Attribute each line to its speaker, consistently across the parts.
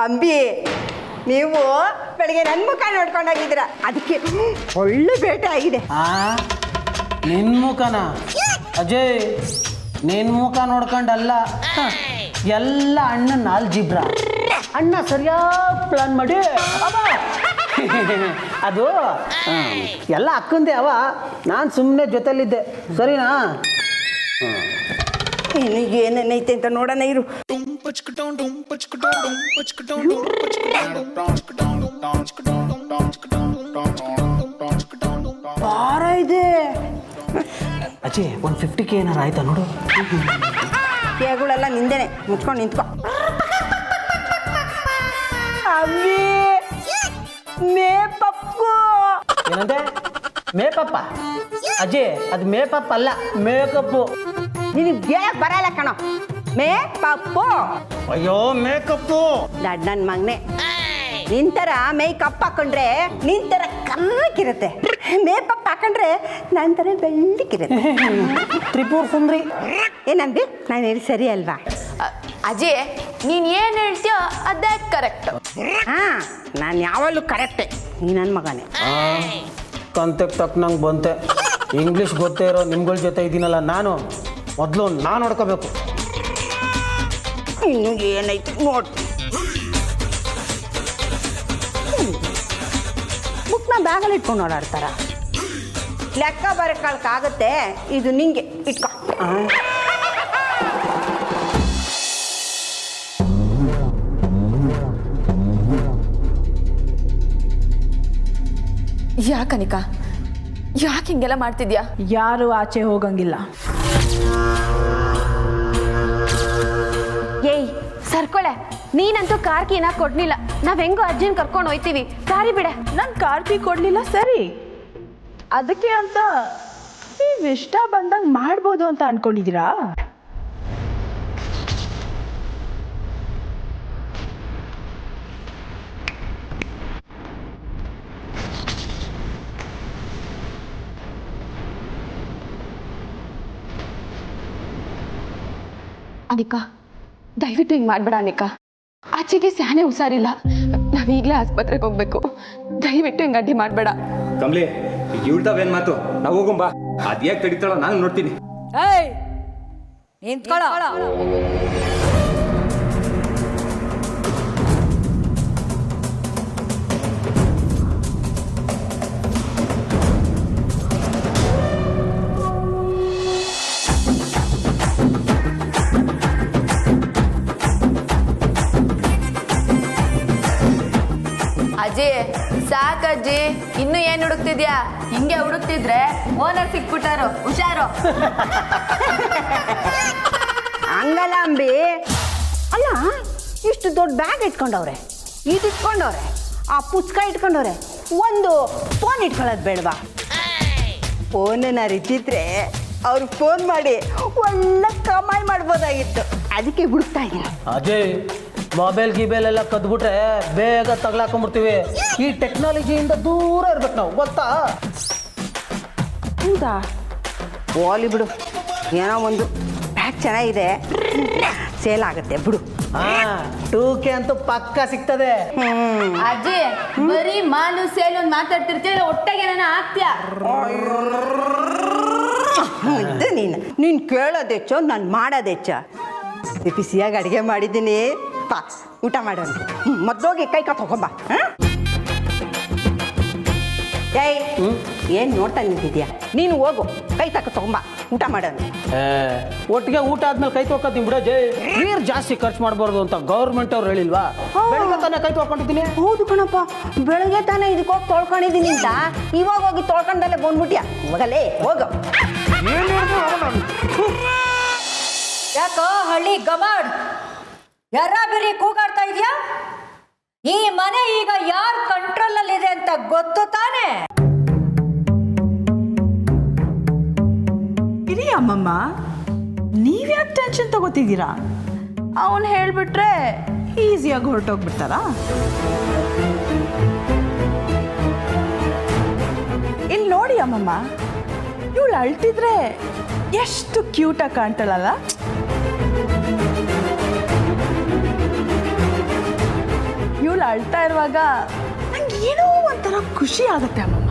Speaker 1: ಅಂಬಿ ನೀವು ಬೆಳಿಗ್ಗೆ ನನ್ನ ಮುಖ ನೋಡ್ಕೊಂಡೋಗಿದ್ದೀರ, ಅದಕ್ಕೆ ಒಳ್ಳೆ ಬೇಟೆ ಆಗಿದೆ.
Speaker 2: ನಿನ್ನ ಮುಖನ ಅಜಯ್, ನಿನ್ನ ಮುಖ ನೋಡ್ಕೊಂಡಲ್ಲ, ಎಲ್ಲ ಅಣ್ಣನ ನಾಲ್ಜಿಬ್ರ ಅಣ್ಣ ಸರಿಯಾಗಿ ಪ್ಲಾನ್ ಮಾಡಿ ಅದು ಎಲ್ಲ ಅಕ್ಕಂದೆ ಅವ, ನಾನು ಸುಮ್ಮನೆ ಜೊತೆಲಿದ್ದೆ, ಸರಿನಾ?
Speaker 1: ಏನೇನೈತೆ ಅಂತ ನೋಡೋಣ ಇರು. ಭಾರ ಇದೆ
Speaker 2: ಅಜಯ್, ಒಂದು 50K ಏನಾರು ಆಯ್ತಾ ನೋಡು.
Speaker 1: ಕೇಗಳೆಲ್ಲ ನಿಂದೇನೆ, ಮುಚ್ಕೊಂಡು ನಿಂತ್ಕೊ. ಅಮ್ಮಿ ಮೇಪಪ್ಪು
Speaker 2: ಏನಂತೆ? ಮೇಕಪ್ಪ ಅಜಯ್, ಅದು ಮೇಕಪ್ ಅಲ್ಲ, ಮೇಕಪ್ಪು.
Speaker 1: ನಿನಗೆ ಹೇಳಕ್ ಬರಲ್ಲ ಕಣೋ, ಮೇಕಪ್ಪು.
Speaker 2: ಅಯ್ಯೋ ಮೇಕಪ್ಪು.
Speaker 1: ದಡ್ ನನ್ನ ಮಗನೆ, ನಿಂತರ ಮೇಕಪ್ ಹಾಕೊಂಡ್ರೆ ನಿಂತರ ಕಲ್ಲಕ್ಕಿರುತ್ತೆ, ಮೇಕಪ್ ಹಾಕೊಂಡ್ರೆ ನಂತರ ಬೆಳ್ಳಕ್ಕಿರುತ್ತೆ.
Speaker 2: ತ್ರಿಪುರ ಸುಂದ್ರಿ.
Speaker 1: ಏನಂದ್ರೆ ನಾನು ಹೇಳಿ ಸರಿ ಅಲ್ವಾ?
Speaker 3: ಅಜಯ್, ನೀನು ಏನು ಹೇಳ್ತೀಯೋ ಅದೇ ಕರೆಕ್ಟ್.
Speaker 1: ಹಾಂ, ನಾನು ಯಾವಾಗಲೂ ಕರೆಕ್ಟೇ. ನೀ ನನ್ನ ಮಗನೇ.
Speaker 2: ಕಂತೆಗೆ ತಕ್ಕನಂಗೆ ಬಂತೆ. ಇಂಗ್ಲೀಷ್ ಗೊತ್ತೇ ಇರೋ ನಿಮ್ಗಳ ಜೊತೆ ಇದ್ದೀನಲ್ಲ ನಾನು, ಮೊದಲು ನಾನು ನೋಡ್ಕೋಬೇಕು.
Speaker 1: ಇನ್ನು ಏನೈತೆ ನೋಡಿ. ಬುಕ್ನ ಬ್ಯಾಗಲ್ಲಿ ಇಟ್ಕೊಂಡು ಓಡಾಡ್ತಾರ. ಲೆಕ್ಕ ಬರಕ್ಕಾಗತ್ತೆ, ಇದು ನಿಂಗೆ ಇಟ್ಕೊ.
Speaker 3: ಯಾಕನಿಕಾ, ಯಾಕೆ ಹಿಂಗೆಲ್ಲ ಮಾಡ್ತಿದ್ಯಾ?
Speaker 4: ಯಾರು ಆಚೆ ಹೋಗಂಗಿಲ್ಲ.
Speaker 3: ಏಯ್ ಸರ್ಕೊಳೆ, ನೀನಂತೂ ಕಾರ್ ಕೀನ ಕೊಡ್ಲಿಲ್ಲ. ನಾವ್ ಹೆಂಗೋ ಅಜ್ಜಿನ ಕರ್ಕೊಂಡು ಹೋಯ್ತೀವಿ, ದಾರಿ ಬಿಡೆ.
Speaker 4: ನನ್ ಕಾರ್ ಕೀ ಕೊಡ್ಲಿಲ್ಲ ಸರಿ, ಅದಕ್ಕೆ ಅಂತ ನೀವ್ ಇಷ್ಟ ಬಂದಂಗ್ ಮಾಡ್ಬೋದು ಅಂತ ಅನ್ಕೊಂಡಿದೀರಾ?
Speaker 3: ಅನಿಕಾ, ದಯವಿಟ್ಟು ಹಿಂಗೆ ಮಾಡ್ಬೇಡ ಅನಿಕಾ. ಆಚೆಗೆ ಸ್ಯಾನೆ ಹುಷಾರಿಲ್ಲ, ನಾವೀಗಲೇ ಆಸ್ಪತ್ರೆಗೆ ಹೋಗ್ಬೇಕು. ದಯವಿಟ್ಟು ಹಿಂಗೆ ಅಡ್ಡಿ ಮಾಡಬೇಡ.
Speaker 5: ಕಮ್ಲಿ, ಇಳ್ತಾವೇನ್ ಮಾತು? ನಾವು ಹೋಗುಂಬಾ. ಅದ್ಯಾಕೆ ತಡಿತಾಳ ನಾನು ನೋಡ್ತೀನಿ.
Speaker 1: ನಿಂತ್ಕೊಳ್ಳೋ.
Speaker 3: ಅಜ್ಜಿ ಸಾಕಜ್ಜಿ, ಇನ್ನು ಏನ್ ಹುಡುಕ್ತಿದ್ಯಾ? ಹಿಂಗೆ ಹುಡುಕ್ತಿದ್ರೆ ಓನರ್ ಸಿಕ್ಬಿಟ್ಟಾರು, ಹುಷಾರು.
Speaker 1: ಹಂಗಲ್ಲ ಅಂಬಿ. ಅಲ್ಲ, ಇಷ್ಟು ದೊಡ್ಡ ಬ್ಯಾಗ್ ಇಟ್ಕೊಂಡವ್ರೆ, ಇದು ಇಟ್ಕೊಂಡವ್ರೆ, ಆ ಪುಸ್ತಕ ಇಟ್ಕೊಂಡವ್ರೆ, ಒಂದು ಫೋನ್ ಇಟ್ಕೊಳ್ಳೋದು ಬೇಡವಾ? ಫೋನನ್ನ ರಿಚಿದ್ರೆ ಅವ್ರು ಫೋನ್ ಮಾಡಿ ಒಳ್ಳೆ ಕಮಾಯಿ ಮಾಡ್ಬೋದಾಗಿತ್ತು, ಅದಕ್ಕೆ ಹುಡುಕ್ತಾ ಇದ್ದೀನಿ.
Speaker 2: ಅಜಯ್, ಮೊಬೈಲ್ ಗಿಬೈಲ್ ಎಲ್ಲ ಕದ್ಬಿಟ್ರೆ ಬೇಗ ತಗ್ಲಾಕೊಂಡ್ಬಿಡ್ತೀವಿ. ಈ ಟೆಕ್ನಾಲಜಿಯಿಂದ ದೂರ ಇರ್ಬೇಕು ನಾವು, ಗೊತ್ತಾ?
Speaker 1: ಹೌದಾ? ಓಲಿ ಬಿಡು, ಏನೋ ಒಂದು ಬ್ಯಾಗ್ ಚೆನ್ನಾಗಿದೆ, ಸೇಲ್ ಆಗುತ್ತೆ ಬಿಡು.
Speaker 2: 2K ಅಂತೂ ಪಕ್ಕ ಸಿಗ್ತದೆ.
Speaker 3: ಅಜ್ಜಿ, ಬರೀ ಮಾಲು ಸೇಲ್ ಒಂದು ಮಾತಾಡ್ತಿರ್ತೀಯ, ಒಟ್ಟಾಗೆ ನಾನು ಆಗ್ತೀಯಾ?
Speaker 1: ಇದು ನೀನು ಕೇಳೋದೆಚ್ಚೋ, ನಾನು ಮಾಡೋದೆಚ್ಚೋ. ಬಿಸಿಯಾಗಿ ಅಡುಗೆ ಮಾಡಿದ್ದೀನಿ, ಪಾ ಊಟ ಮಾಡೋಣ. ಮೊದಲೋಗಿ ಕೈ ಕಾ ತಗೊಂಬ. ಏಯ್, ಏನು ನೋಡ್ತಾ ನಿಂತಿದ್ಯಾ? ನೀನು ಹೋಗು, ಕೈ ತಗೊಂಬ, ಊಟ ಮಾಡೋಣ.
Speaker 2: ಒಟ್ಟಿಗೆ ಊಟ ಆದ್ಮೇಲೆ ಕೈ ತೊಳ್ಕೊತೀನಿ ಬಿಡ ಜೈ. ನೀರು ಜಾಸ್ತಿ ಖರ್ಚು ಮಾಡಬಾರ್ದು ಅಂತ ಗೌರ್ಮೆಂಟ್ ಅವ್ರು ಹೇಳಿಲ್ವಾ? ಬೆಳಗ್ಗೆ ತಾನೇ ಕೈ ತೊಳ್ಕೊಂಡಿದ್ದೀನಿ.
Speaker 1: ಹೌದು ಕಣಪ್ಪ, ಬೆಳಗ್ಗೆ ತಾನೇ ಇದಕ್ಕೆ ಹೋಗಿ ತೊಳ್ಕೊಂಡಿದ್ದೀನಿ ಅಂತ ಇವಾಗ ಹೋಗಿ ತೊಳ್ಕೊಂಡಲ್ಲೇ ಬಂದ್ಬಿಟ್ಯಾ? ಹೋಗಲೇ ಹೋಗು.
Speaker 6: ಯಾಕೋ ಹಳ್ಳಿ ಗಮಾಡ್ ಯಾರ ಬೇರೆ ಕೂಗಾಡ್ತಾ ಇದೆಯಾ? ಈ ಮನೆ ಈಗ ಯಾರ ಕಂಟ್ರೋಲ್ ಅಲ್ಲಿ ಇದೆ ಅಂತ ಗೊತ್ತು ತಾನೆ?
Speaker 4: ಇರಿ ಅಮ್ಮಮ್ಮ, ನೀವ್ಯಾಕೆ ಟೆನ್ಷನ್ ತಗೋತಿದ್ದೀರಾ? ಅವನು ಹೇಳ್ಬಿಟ್ರೆ ಈಸಿಯಾಗಿ ಹೊರಟೋಗ್ಬಿಡ್ತಾರಾ? ಇಲ್ಲಿ ನೋಡಿ ಅಮ್ಮಮ್ಮ, ಇವಳು ಅಳ್ತಿದ್ರೆ ಎಷ್ಟು ಕ್ಯೂಟಾಗಿ ಕಾಣ್ತಾಳಲ್ಲ. ನೀರು ಅಳ್ತಾ ಇರುವಾಗ ನಂಗೆ ಏನೋ ಒಂಥರ ಖುಷಿ ಆಗುತ್ತೆ ಅಮ್ಮಮ್ಮ.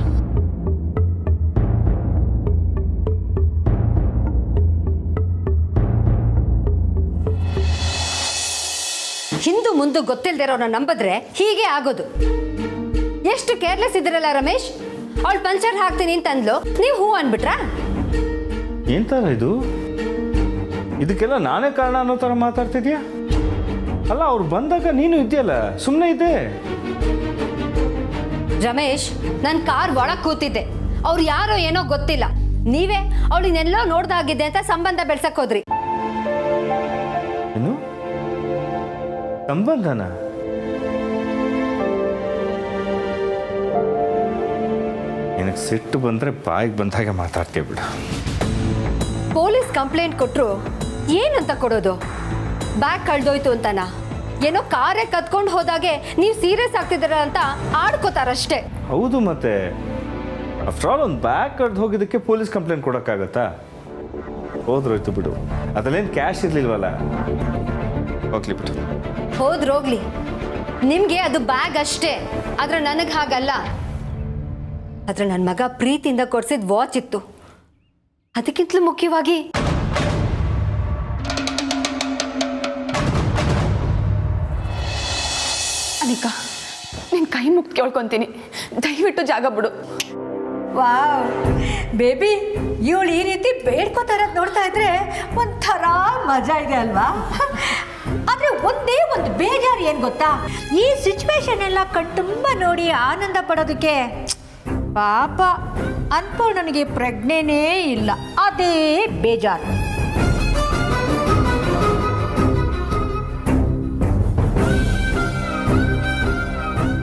Speaker 6: ಹಿಂದು ಮುಂದೆ ಗೊತ್ತಿಲ್ದಿರೋನ ನಂಬಿದ್ರೆ ಹೀಗೆ ಆಗೋದು. ಎಷ್ಟು ಕೇರ್ಲೆಸ್ ಇದ್ರಲ್ಲ ರಮೇಶ್. ಅವಳು ಪಂಚರ್ ಹಾಕ್ತೀನಿ ಅಂತಂದ್ಲು, ನೀವು ಹೂ ಅನ್ಬಿಟ್ರಾ?
Speaker 7: ಏನ್ ತರ ಇದು? ಇದಕ್ಕೆಲ್ಲ ನಾನೇ ಕಾರಣ ಅನ್ನೋ ಥರ ಮಾತಾಡ್ತಿದ್ಯಾ? ಅಲ್ಲ, ಅವ್ರು ಬಂದಾಗ ನೀನು ಇದೆಯಲ್ಲ, ಸುಮ್ಮನೆ ಇದ್ದೆ.
Speaker 6: ರಮೇಶ್, ನನ್ನ ಕಾರ್ ಒಳಗೆ ಕೂತಿದ್ದೆ. ಅವ್ರು ಯಾರೋ ಏನೋ ಗೊತ್ತಿಲ್ಲ, ನೀವೇ ಅವಳಿನೆಲ್ಲೋ ನೋಡ್ದಾಗಿದ್ದೆ ಅಂತ ಸಂಬಂಧ ಬೆಳ್ಸಕ್ ಹೋದ್ರಿ.
Speaker 7: ಏನು ಸಂಬಂಧನ? ನಿನಗೆ ಸಿಟ್ಟು ಬಂದರೆ ಬಾಯಿಗೆ ಬಂದಾಗ ಮಾತಾಡ್ತೀವಿ ಬಿಡು.
Speaker 6: ಪೊಲೀಸ್ ಕಂಪ್ಲೇಂಟ್ ಕೊಟ್ಟರು ಏನಂತ ಕೊಡೋದು? ಬ್ಯಾಗ್ ಕಳ್ದೋಯ್ತು ಅಂತನಾ? ಏನೋ ಕಾರೇ ಕತ್ಕೊಂಡು ಹೋದಾಗೆ ನೀವು ಸೀರಿಯಸ್ ಆಗ್ತಿದ್ದೀರ ಅಂತ ಆಡ್ಕೋತಾರಷ್ಟೇ.
Speaker 7: ಹೌದು, ಮತ್ತೆ ಆಫ್ಟರ್ ಆಲ್ ಒಂದು ಬ್ಯಾಗ್ ಕಡ್ದು ಹೋಗಿದ್ದಕ್ಕೆ ಪೊಲೀಸ್ ಕಂಪ್ಲೇಂಟ್ ಕೊಡೋಕ್ಕಾಗತ್ತಾ? ಹೋದ್ರೋಯ್ತು ಬಿಡು, ಅದರಲ್ಲೇನು ಕ್ಯಾಶ್ ಇರಲಿಲ್ವಲ್ಲ, ಹೋಗ್ಲಿ ಬಿಡು.
Speaker 6: ಹೋಗ್ಲಿ, ನಿಮಗೆ ಅದು ಬ್ಯಾಗ್ ಅಷ್ಟೇ, ಆದ್ರೆ ನನಗೆ ಹಾಗಲ್ಲ. ಆದ್ರೆ ನನ್ನ ಮಗ ಪ್ರೀತಿಯಿಂದ ಕೊಡ್ಸಿದ ವಾಚ್ ಇತ್ತು. ಅದಕ್ಕಿಂತಲೂ ಮುಖ್ಯವಾಗಿ
Speaker 3: ಅನಿಕಾ, ನಿನ್ನ ಕೈ ಮುಗ್ದು ಕೇಳ್ಕೊತೀನಿ, ದಯವಿಟ್ಟು ಜಾಗ ಬಿಡು.
Speaker 6: ವಾವ್ ಬೇಬಿ, ಇವಳು ಈ ರೀತಿ ಬೇಡ್ಕೋತಾರದ್ ನೋಡ್ತಾ ಇದ್ರೆ ಒಂಥರ ಮಜಾ ಇದೆ ಅಲ್ವಾ? ಆದ್ರೆ ಒಂದೇ ಒಂದು ಬೇಜಾರು ಏನ್ ಗೊತ್ತಾ? ಈ ಸಿಚುವೇಶನ್ ಎಲ್ಲ ಕಣ್ತುಂಬ ನೋಡಿ ಆನಂದ ಪಡೋದಕ್ಕೆ ಪಾಪ ಅನ್ಪೂರ್ಣನಿಗೆ ಪ್ರಜ್ಞೆನೇ ಇಲ್ಲ, ಅದೇ ಬೇಜಾರು.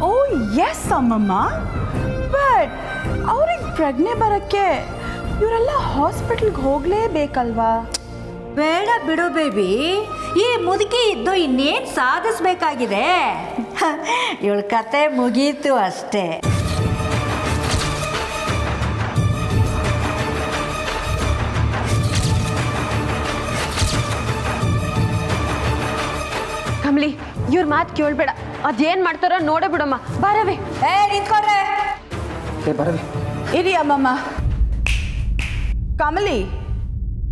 Speaker 4: ಓ ಎಸ್ ಅಮ್ಮಮ್ಮ, ಬಟ್ ಅವ್ರಿಗೆ ಪ್ರಜ್ಞೆ ಬರೋಕ್ಕೆ ಇವರೆಲ್ಲ ಹಾಸ್ಪಿಟಲ್ಗೆ ಹೋಗಲೇಬೇಕಲ್ವಾ?
Speaker 6: ಬೇಡ ಬಿಡು ಬೇಬಿ, ಈ ಮುದುಕಿ ಇದ್ದು ಇನ್ನೇನು ಸಾಧಿಸ್ಬೇಕಾಗಿದೆ? ಇವಳ ಕತೆ ಮುಗೀತು ಅಷ್ಟೇ.
Speaker 3: ಕಮಲಿ, ಇವ್ರ ಮಾತು ಕೇಳ್ಬೇಡ, ಅದೇನ್ ಮಾಡ್ತಾರ ನೋಡೇ ಬಿಡಮ್ಮ. ಬಾರವೆ.
Speaker 6: ನಿಂತ್ಕೊಡ್ರೆ.
Speaker 2: ಬರಲಿ.
Speaker 4: ಇರಿ ಅಮ್ಮಮ್ಮ. ಕಮಲಿ,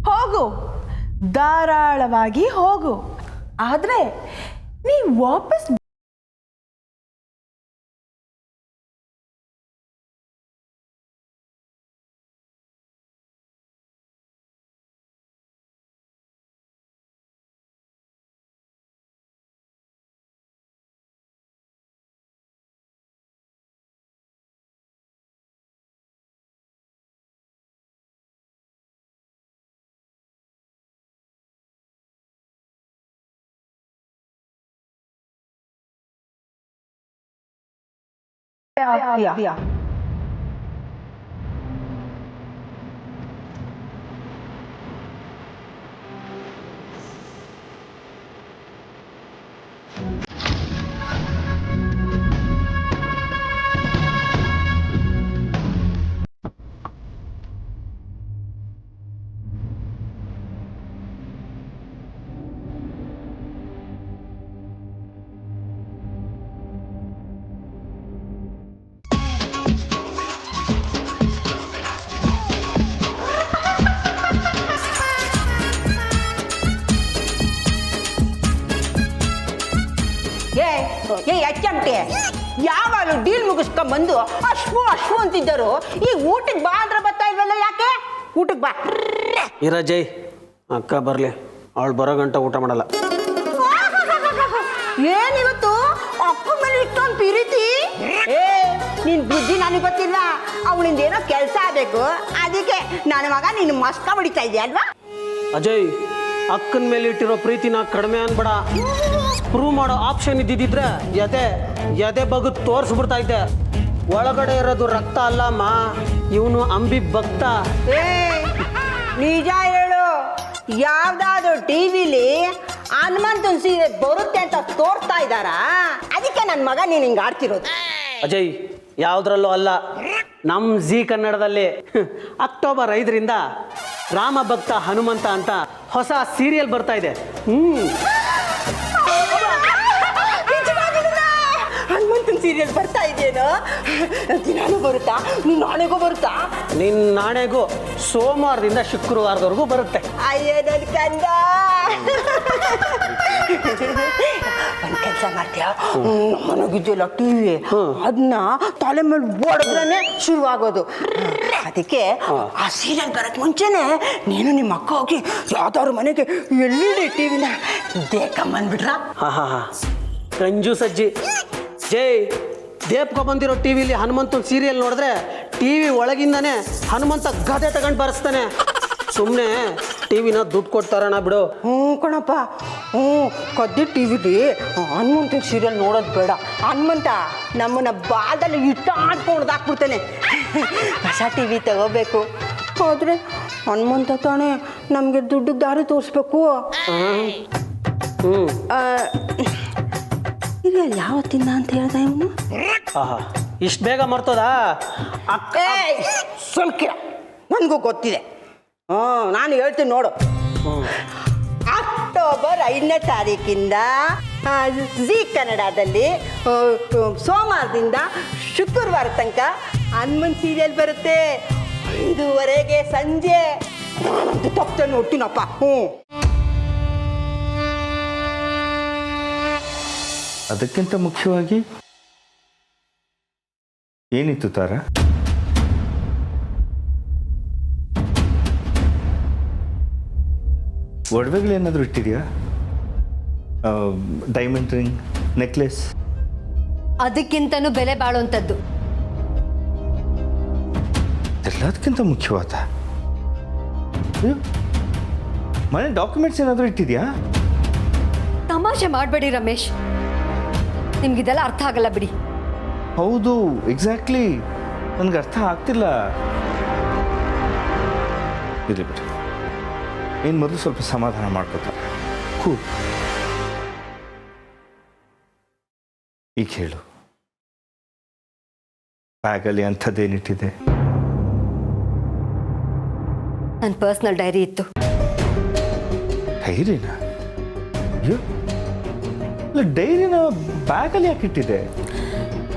Speaker 4: ಹೋಗು, ಧಾರಾಳವಾಗಿ ಹೋಗು. ಆದ್ರೆ ನೀ ವಾಪಸ್
Speaker 1: ಅಚ್ಚಂಟೆ ಯಾವಾಗಲೂ ಡೀಲ್ ಮುಗಿಸ್ಕೊಂಡ್ಬಂದು ಅಶ್ವು ಅಂತಿದ್ದರು. ಈಗ ಊಟಕ್ಕೆ ಬಾ ಅಂದ್ರೆ ಬರ್ತಾ ಇಲ್ವಲ್ಲ, ಯಾಕೆ? ಊಟಕ್ಕೆ ಬಾ.
Speaker 2: ಇರ ಜೈ, ಅಕ್ಕ ಬರಲಿ, ಅವಳು ಬರೋ ಗಂಟ ಊಟ ಮಾಡಲ್ಲ.
Speaker 1: ಏನಿವತ್ತು ಅಕ್ಕ ಮೇಲೆ ಇಷ್ಟೊಂದು ಪ್ರೀತಿ? ನಿನ್ ಬುದ್ಧಿ ನನಗೆ ಗೊತ್ತಿಲ್ಲ. ಅವಳಿಂದ ಏನೋ ಕೆಲಸ ಆಗಬೇಕು, ಅದಕ್ಕೆ ನನ್ನ ಮಗ ನಿನ್ನ ಮಸ್ಕ ಹೊಡಿತಾ ಇದೆಯಾ ಅಲ್ವಾ?
Speaker 2: ಅಜಯ್, ಅಕ್ಕನ ಮೇಲೆ ಇಟ್ಟಿರೋ ಪ್ರೀತಿನ ಕಡಿಮೆ ಅನ್ಬೇಡ. ಪ್ರೂವ್ ಮಾಡೋ ಆಪ್ಷನ್ ಇದ್ದಿದ್ರೆ ಎದೆ ಬಗ್ದು ತೋರಿಸ್ಬಿಡ್ತಾ ಇದ್ದೆ. ಒಳಗಡೆ ಇರೋದು ರಕ್ತ ಅಲ್ಲಮ್ಮ, ಇವನು ಅಂಬಿ ಭಕ್ತ.
Speaker 1: ನಿಜ ಹೇಳು, ಯಾವ್ದಾದ್ರು ಟಿವಿಲಿ ಹನುಮಂತನ ಸೀರೆ ಬರುತ್ತೆ ಅಂತ ತೋರಿಸ್ತಾ ಇದ್ದಾರ? ಅದಕ್ಕೆ ನನ್ನ ಮಗ ನೀನು ಹಿಂಗೆ ಆಡ್ತಿರೋದು.
Speaker 2: ಅಜಯ್, ಯಾವುದ್ರಲ್ಲೂ ಅಲ್ಲ, ನಮ್ಮ ಜಿ ಕನ್ನಡದಲ್ಲಿ ಅಕ್ಟೋಬರ್ 5ರಿಂದ ರಾಮ ಭಕ್ತ ಹನುಮಂತ ಅಂತ ಹೊಸ ಸೀರಿಯಲ್ ಬರ್ತಾ ಇದೆ.
Speaker 1: ಸೀರಿಯಲ್ ಬರ್ತಾ ಇದೆಯೇನೋ ದಿನಾನು ಬರುತ್ತಾ ನೀನು ನಾಳೆಗೂ ಬರುತ್ತಾ
Speaker 2: ನಿನ್ನ ನಾಳೆಗೂ ಸೋಮವಾರದಿಂದ ಶುಕ್ರವಾರದವರೆಗೂ ಬರುತ್ತೆ.
Speaker 1: ಅಯ್ಯೋ ನನ್ನ ಕಂದ ಒಂದು ಕೆಲಸ ಮಾಡ್ತೀಯ ಮನಗಿದ್ಯಲ್ಲ ಟಿ ವಿ ಅದನ್ನ ತಲೆ ಮೇಲೆ ಓಡಿದ್ರೇ ಶುರುವಾಗೋದು. ಅದಕ್ಕೆ ಆ ಸೀರಿಯಲ್ ಬರೋಕ್ಕೆ ಮುಂಚೆನೆ ನೀನು ನಿಮ್ಮ ಅಕ್ಕ ಹೋಗಿ ಯಾವ್ದಾದ್ರು ಮನೆಗೆ LED ಟಿವಿನ ದೇಕಂಬಂದ್ಬಿಟ್ರ.
Speaker 2: ಹಾ ಕಂಜು ಸಜ್ಜಿ ಜೈ ದೇಪ್ಕೊ ಬಂದಿರೋ ಟಿವಿಲಿ ಹನುಮಂತನ ಸೀರಿಯಲ್ ನೋಡಿದ್ರೆ ಟಿವಿ ಒಳಗಿಂದಾನೆ ಹನುಮಂತ ಗದೆ ತಗೊಂಡು ಬರೆಸ್ತಾನೆ. ಸುಮ್ಮನೆ ಟಿವಿನ ದುಡ್ಡು ಕೊಡ್ತಾರಣ ಬಿಡು.
Speaker 1: ಕಣಪ್ಪ ಕದ್ದಿ ಟಿವಿಲಿ ಹನುಮಂತನ ಸೀರಿಯಲ್ ನೋಡೋದು ಬೇಡ. ಹನುಮಂತ ನಮ್ಮನ್ನ ಬಾದಲ್ಲಿ ಇಟ್ಟು ಆಡ್ಕೊಂಡು ಹಾಕ್ಬಿಡ್ತಾನೆ. ಹೊಸ ಟಿವಿ ತಗೋಬೇಕು. ಆದರೆ ಹನುಮಂತ ತಾನೇ ನಮಗೆ ದುಡ್ಡು ದಾರಿ ತೋರಿಸ್ಬೇಕು. ಸೀರಿಯಲ್ ಯಾವತ್ತಿಂದ ಅಂತ ಹೇಳ್ದ ಇವನು?
Speaker 2: ಆಹಾ ಇಷ್ಟು ಬೇಗ ಮರ್ತೋದಾ?
Speaker 1: ಸ್ವಲ್ಪ ನನಗೂ ಗೊತ್ತಿದೆ. ನಾನು ಹೇಳ್ತೀನಿ ನೋಡು. ಅಕ್ಟೋಬರ್ 5ನೇ ತಾರೀಕಿಂದ ಜೀ ಕನ್ನಡದಲ್ಲಿ ಸೋಮವಾರದಿಂದ ಶುಕ್ರವಾರ ತನಕ ಹನುಮನ್ ಸೀರಿಯಲ್ ಬರುತ್ತೆ. 5:30 ಸಂಜೆ. ನಾನಂತೂ ತಪ್ಪು ನೋಡ್ತೀನಪ್ಪ.
Speaker 7: ಅದಕ್ಕಿಂತ ಮುಖ್ಯವಾಗಿ ಏನಿತ್ತು ತಾರ? ಒಡವೆಗಳೇನಾದರೂ ಇಟ್ಟಿದೆಯಾ? Diamond ring, necklace?
Speaker 6: ಅದಕ್ಕಿಂತನೂ ಬೆಲೆ ಬಾಳುವಂಥದ್ದು.
Speaker 7: ಎಲ್ಲದಕ್ಕಿಂತ ಮುಖ್ಯವಾದ ಮನೆ ಡಾಕ್ಯುಮೆಂಟ್ಸ್ ಏನಾದರೂ ಇಟ್ಟಿದೆಯಾ?
Speaker 6: ತಮಾಷೆ ಮಾಡಬೇಡಿ ರಮೇಶ್, ನಿಮ್ಗಿದೆಲ್ಲ ಅರ್ಥ ಆಗಲ್ಲ ಬಿಡಿ.
Speaker 7: ಹೌದು, ಎಕ್ಸಾಕ್ಟ್ಲಿ, ನನಗೆ ಅರ್ಥ ಆಗ್ತಿಲ್ಲ. ಇರಲಿ ಬಿಡಿ, ನೀನು ಮೊದಲು ಸ್ವಲ್ಪ ಸಮಾಧಾನ ಮಾಡ್ಕೋತಾರೆ. ಕೂಲ್. ಈಗ ಹೇಳು, ಬ್ಯಾಗಲ್ಲಿ ಅಂಥದ್ದೇನಿಟ್ಟಿದೆ?
Speaker 6: ನನ್ನ ಪರ್ಸ್ನಲ್ ಡೈರಿ ಇತ್ತು.
Speaker 7: ಡೈರಿನ? ಅಯ್ಯೋ, ಇಲ್ಲ, ಡೈರಿನ ಬ್ಯಾಗಲ್ಲಿ ಯಾಕೆ ಇಟ್ಟಿದೆ?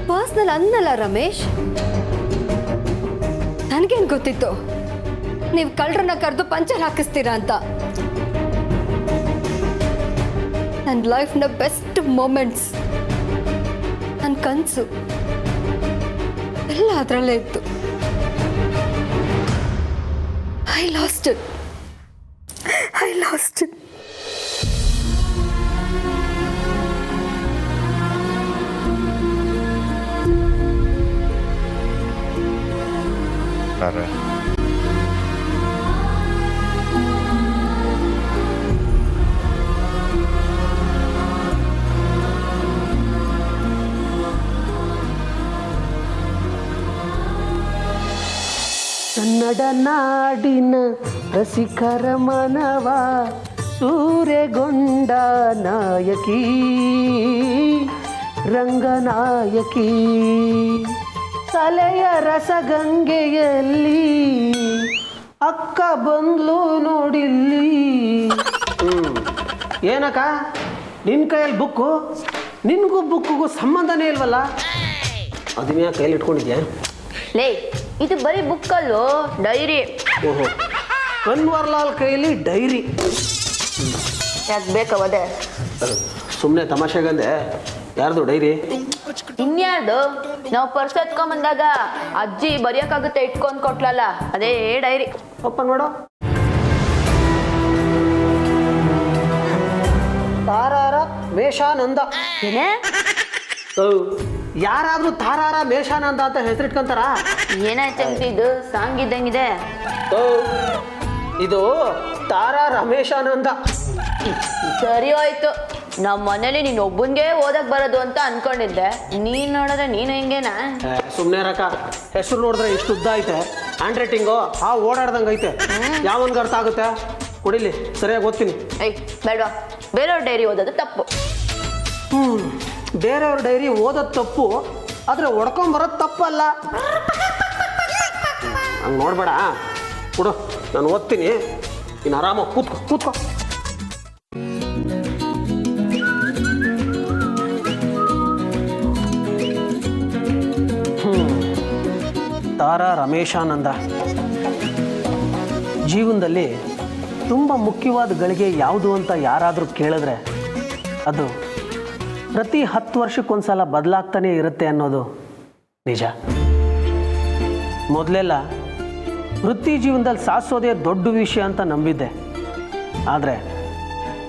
Speaker 6: ಪರ್ಸ್ನಲ್ ಅನ್ನಲ್ಲ ರಮೇಶ್. ನನಗೇನು ಗೊತ್ತಿತ್ತು ನೀವು ಕಳ್ಳರನ್ನ ಕರೆದು ಪಂಚರ್ ಹಾಕಿಸ್ತೀರಾ ಅಂತ. ನನ್ನ ಲೈಫ್ನ ಬೆಸ್ಟ್ ಮೂಮೆಂಟ್ಸ್, ನನ್ನ ಕನಸು ಎಲ್ಲ ಅದರಲ್ಲೇ ಇತ್ತು. I lost it.
Speaker 7: Tara,
Speaker 2: Kannada ನಾಡಿನ ರಸಿಕರ ಮನವ ಸೂರೆಗೊಂಡ ನಾಯಕಿ ರಂಗನಾಯಕಿ, ಕಲೆಯ ರಸಗಂಗೆಯಲ್ಲಿ ಅಕ್ಕ ಬಂದ್ಲು ನೋಡಿಲ್ಲಿ. ಏನಕ್ಕ ನಿನ್ನ ಕೈಯಲ್ಲಿ ಬುಕ್ಕು? ನಿನಗೂ ಬುಕ್ಕಿಗೂ ಸಂಬಂಧನೇ ಇಲ್ವಲ್ಲ? ಅದನ್ನ ಕೈಯಲ್ಲಿ ಇಟ್ಕೊಂಡಿದ್ಯಾ?
Speaker 3: ಲೇ, ಇದು ಬರೀ ಬುಕ್ಕಲ್ಲೋ, ಡೈರಿ.
Speaker 2: ಓಹೋ, ಕನ್ವರ್ಲಾಲ್ ಕೈಲಿ ಡೈರಿ.
Speaker 3: ಯಾಕೆ ಬೇಕವದೆ?
Speaker 2: ಸುಮ್ಮನೆ ತಮಾಷೆಗಂದೆ. ಯಾರ್ದು ಡೈರಿ?
Speaker 3: ಇನ್ಯಾರ್ದು? ನಾವು ಪರ್ಸ್ ಎತ್ಕೊಂಬಂದಾಗ ಅಜ್ಜಿ ಬರೆಯೋಕ್ಕಾಗುತ್ತೆ ಇಟ್ಕೊಂಡು ಕೊಟ್ಲಲ್ಲ, ಅದೇ ಡೈರಿ.
Speaker 2: ಓಪನ್ ಮಾಡು. ತಾರಾರ ಮೇಷಾನಂದ.
Speaker 3: ಏನೇ?
Speaker 2: ಯಾರಾದ್ರೂ ತಾರಾರ ಮೇಷಾನಂದ ಅಂತ ಹೆಸರಿಟ್ಕೊಂತಾರ?
Speaker 3: ಏನಾಯ್ತು ಇದು ಸಾಂಗ್ ಇದ್ದಂಗಿದೆ.
Speaker 2: ಇದು ತಾರಾ ರಮೇಶಾನಂದ.
Speaker 3: ಸರಿ ಹೋಯ್ತು, ನಮ್ಮ ಮನೇಲಿ ನೀನು ಒಬ್ಬನ್ಗೆ ಓದಕ್ ಬರೋದು ಅಂತ ಅನ್ಕೊಂಡಿದ್ದೆ. ನೀನ್ ನೋಡಿದ್ರೆ ನೀನು ಹಿಂಗೇನಾ?
Speaker 2: ಸುಮ್ಮನೆ ರಕ, ಹೆಸರು ನೋಡಿದ್ರೆ ಇಷ್ಟು ಉದ್ದ ಐತೆ, ಹ್ಯಾಂಡ್ ರೈಟಿಂಗು ಓಡಾಡ್ದಂಗೆ ಐತೆ. ಯಾವನ್ಗೆ ಅರ್ಥ ಆಗುತ್ತೆ? ಕೊಡಿಲಿ, ಸರಿಯಾಗಿ ಓದ್ತೀನಿ.
Speaker 3: ಬೇಡವಾ, ಬೇರೆಯವ್ರ ಡೈರಿ ಓದೋದು ತಪ್ಪು.
Speaker 2: ಬೇರೆಯವ್ರ ಡೈರಿ ಓದೋದು ತಪ್ಪು, ಆದರೆ ಹೊಡ್ಕೊಂಬರೋದು ತಪ್ಪಲ್ಲ. ಹಂಗೆ ನೋಡ್ಬೇಡ, ಕೊಡು, ನಾನು ಓದ್ತೀನಿ, ನೀನು ಆರಾಮಾಗಿ ಕೂತ್ಕೋ. ಯಾರ ರಮೇಶಾನಂದ. ಜೀವನದಲ್ಲಿ ತುಂಬ ಮುಖ್ಯವಾದ ಗಳಿಗೆ ಯಾವುದು ಅಂತ ಯಾರಾದರೂ ಕೇಳಿದ್ರೆ ಅದು ಪ್ರತಿ 10 ವರ್ಷಕ್ಕೊಂದ್ಸಲ ಬದಲಾಗ್ತಾನೆ ಇರುತ್ತೆ ಅನ್ನೋದು ನಿಜ. ಮೊದಲೆಲ್ಲ ವೃತ್ತಿ ಜೀವನದಲ್ಲಿ ಸಾಧಿಸೋದೇ ದೊಡ್ಡ ವಿಷಯ ಅಂತ ನಂಬಿದ್ದೆ. ಆದರೆ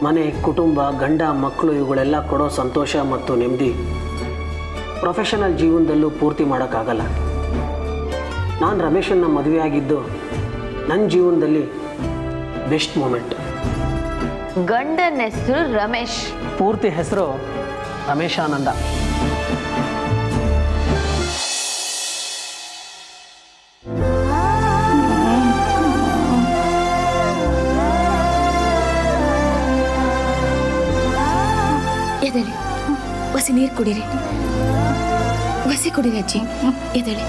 Speaker 2: ಮನೆ, ಕುಟುಂಬ, ಗಂಡ, ಮಕ್ಕಳು ಇವುಗಳೆಲ್ಲ ಕೊಡೋ ಸಂತೋಷ ಮತ್ತು ನೆಮ್ಮದಿ ಪ್ರೊಫೆಷನಲ್ ಜೀವನದಲ್ಲೂ ಪೂರ್ತಿ ಮಾಡೋಕ್ಕಾಗಲ್ಲ. ನಾನು ರಮೇಶನ್ನ ಮದುವೆ ಆಗಿದ್ದು ನನ್ನ ಜೀವನದಲ್ಲಿ ಬೆಸ್ಟ್ ಮೂಮೆಂಟ್.
Speaker 3: ಗಂಡನ ಹೆಸರು ರಮೇಶ್,
Speaker 2: ಪೂರ್ತಿ ಹೆಸರು ರಮೇಶಾನಂದ.
Speaker 3: ಎದಳಿ ಹೊಸಿ ನೀರು ಕುಡೀರಿ, ಹೊಸಿ ಕುಡೀರಿ ಅಜ್ಜಿ, ಎದಳಿ.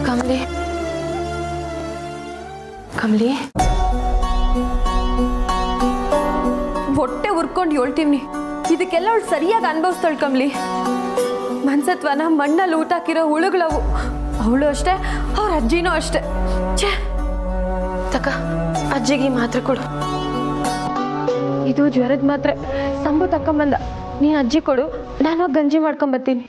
Speaker 3: ಕಮಲಿ, ಕಮಲಿ, ಹೊಟ್ಟೆ ಉರ್ಕೊಂಡು ಹೇಳ್ತೀವಿ, ಇದಕ್ಕೆಲ್ಲ ಅವಳು ಸರಿಯಾಗಿ ಅನುಭವಿಸ್ತಾಳು ಕಮಲಿ. ಮನ್ಸತ್ವನ ಮಣ್ಣಲ್ಲಿ ಊಟ ಹಾಕಿರೋ ಹುಳುಗಳವು. ಅವಳು ಅಷ್ಟೇ, ಅವ್ರ ಅಜ್ಜಿನೂ ಅಷ್ಟೇ. ಛೇ, ತಕ ಅಜ್ಜಿಗೆ ಮಾತ್ರೆ ಕೊಡು. ಇದು ಜ್ವರದ ಮಾತ್ರೆ. ಸಂಬು ತಕೊಂಬಂದ, ನೀ ಅಜ್ಜಿ ಕೊಡು, ನಾನು ಗಂಜಿ ಮಾಡ್ಕೊಂಬರ್ತೀನಿ.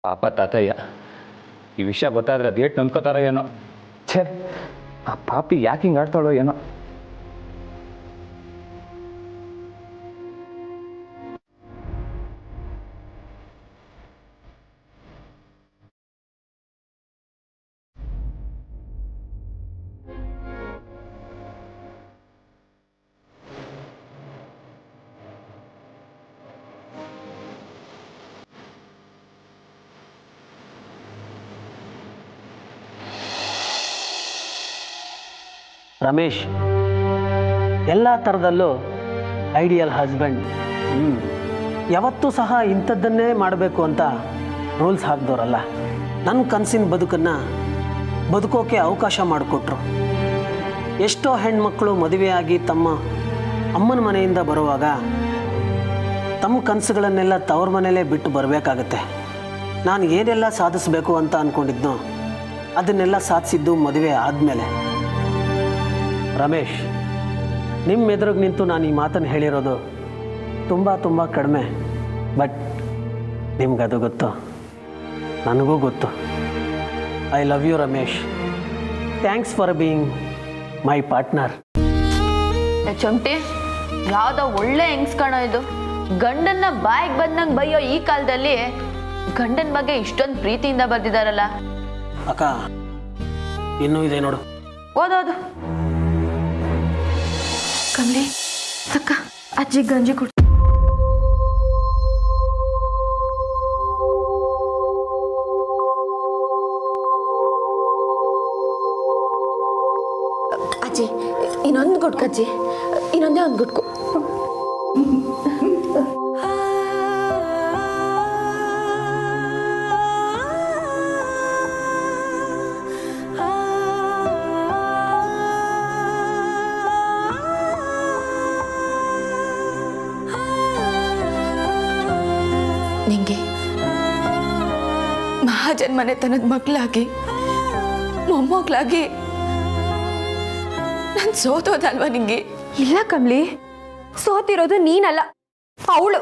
Speaker 5: ಪಾಪ ತಾತಯ್ಯ, ಈ ವಿಷಯ ಗೊತ್ತಾದ್ರೆ ಅದೇಟ್ ನಂಬ್ಕೋತಾರೋ ಏನೋ. ಛೇ, ಆ ಪಾಪಿ ಯಾಕೆ ಹಿಂಗೆ ಆಡ್ತಾಳೋ ಏನೋ.
Speaker 2: ರಮೇಶ್ ಎಲ್ಲ ಥರದಲ್ಲೂ ಐಡಿಯಲ್ ಹಸ್ಬೆಂಡ್. ಯಾವತ್ತೂ ಸಹ ಇಂಥದ್ದನ್ನೇ ಮಾಡಬೇಕು ಅಂತ ರೂಲ್ಸ್ ಹಾಕಿದವರಲ್ಲ. ನನ್ನ ಕನಸಿನ ಬದುಕನ್ನು ಬದುಕೋಕೆ ಅವಕಾಶ ಮಾಡಿಕೊಟ್ರು. ಎಷ್ಟೋ ಹೆಣ್ಮಕ್ಳು ಮದುವೆಯಾಗಿ ತಮ್ಮ ಅಮ್ಮನ ಮನೆಯಿಂದ ಬರುವಾಗ ತಮ್ಮ ಕನಸುಗಳನ್ನೆಲ್ಲ ತವ್ರ ಮನೆಯಲ್ಲೇ ಬಿಟ್ಟು ಬರಬೇಕಾಗತ್ತೆ. ನಾನು ಏನೆಲ್ಲ ಸಾಧಿಸಬೇಕು ಅಂತ ಅಂದ್ಕೊಂಡಿದ್ನೋ ಅದನ್ನೆಲ್ಲ ಸಾಧಿಸಿದ್ದು ಮದುವೆ ಆದಮೇಲೆ. ರಮೇಶ್, ನಿಮ್ಮ ಎದುರಿಗೆ ನಿಂತು ನಾನು ಈ ಮಾತನ್ನು ಹೇಳಿರೋದು ತುಂಬ ಕಡಿಮೆ. ಬಟ್ ನಿಮ್ಗದು ಗೊತ್ತು, ನನಗೂ ಗೊತ್ತು. I love you Ramesh. Thanks for being my partner.
Speaker 3: ಚೊಂಟಿ, ಯಾವ್ದೋ ಒಳ್ಳೆ ಹೆಂಗ್ಸ್ ಕಾಣೋ ಇದು. ಗಂಡನ್ನ ಬಾಯಿಗೆ ಬಂದಂಗೆ ಬೈಯೋ ಈ ಕಾಲದಲ್ಲಿ ಗಂಡನ ಬಗ್ಗೆ ಇಷ್ಟೊಂದು ಪ್ರೀತಿಯಿಂದ ಬರ್ದಿದಾರಲ್ಲ.
Speaker 2: ಅಕ್ಕ, ಇನ್ನೂ ಇದೆ ನೋಡು.
Speaker 3: ಓದೋದು. ಕಮಲಿ, ಅಕ್ಕ ಅಜ್ಜಿ ಗಂಜಿ ಕೊಡು. ಅಜ್ಜಿ ಇನ್ನೊಂದು ಗುಡ್ಕಜ್ಜಿ, ಇನ್ನೊಂದೇ ಒಂದು ಗುಡ್ಕು. ನಿಂಗೆ ಮಹಾಜನ್ ಮನೆತನದ ಮಕ್ಕಳಾಗಿ ಮೊಮ್ಮಕ್ಕಳಾಗಿ ನಾನು ಸೋತೋದಲ್ವಾ ನಿಂಗೆ? ಇಲ್ಲ ಕಮ್ಲಿ, ಸೋತಿರೋದು ನೀನಲ್ಲ, ಅವಳು.